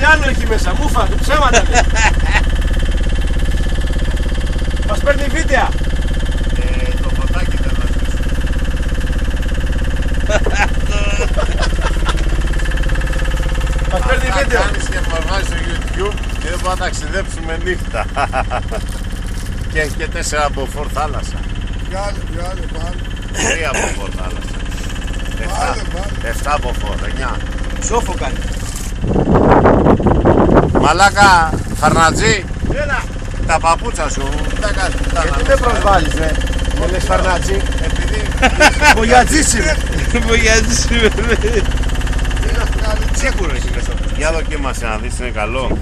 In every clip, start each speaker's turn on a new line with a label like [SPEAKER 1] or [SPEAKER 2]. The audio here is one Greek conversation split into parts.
[SPEAKER 1] Κάτι άλλο έχει μέσα, μούφα, του ψέματα λέει. Μας παίρνει βίντεο.
[SPEAKER 2] Το φωτάκι δεν θα σβήσω.
[SPEAKER 1] Μας παίρνει βίντεο.
[SPEAKER 2] Κάνεις και μας βάζεις στο YouTube και δεν μπορούμε να ταξιδέψουμε νύχτα. Και έχει και 4 από φορ θάλασσα.
[SPEAKER 3] Βγάλε, πάλι.
[SPEAKER 2] 3 από φορ θάλασσα. 7 από φορ, 9.
[SPEAKER 1] Σόφο κάνει.
[SPEAKER 2] Μαλάκα, φαρνατζή,
[SPEAKER 1] Έλα.
[SPEAKER 2] τα παπούτσα σου δεν κάνεις πουτάνα.
[SPEAKER 1] Γιατί δεν προσβάλλεις ρε. Δεν λες φαρνάτσι.
[SPEAKER 2] Επειδή
[SPEAKER 1] Μπογιατζής είμαι.
[SPEAKER 4] Μπογιατζής είμαι.
[SPEAKER 2] σίγουρο έχει μέσα. Για δοκίμασε να δεις, είναι καλό.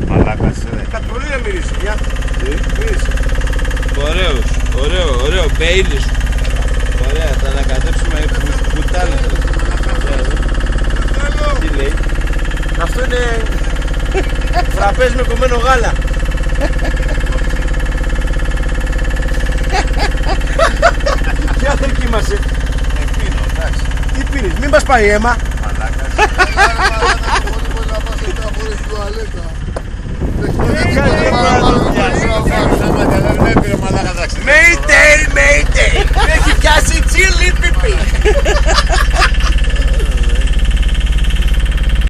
[SPEAKER 2] Μαλάκας είναι.
[SPEAKER 1] Κατρολία μυρίζει. Για. Μυρίζει.
[SPEAKER 4] Ωραίο, μπέιλις. Ωραία, θα ανακατέψουμε πουτάνες. Τι λέει?
[SPEAKER 1] Αυτό είναι φραπές με κομμένο γάλα. Για δοκίμασε.
[SPEAKER 2] Πίνω, εντάξει.
[SPEAKER 1] Τι πίνεις, μην μας πάει αίμα.
[SPEAKER 2] Μαλάκας.
[SPEAKER 3] Πολύ να πας εκεί να μπορείς τουαλέτα.
[SPEAKER 1] Δεν κάνει αίμα.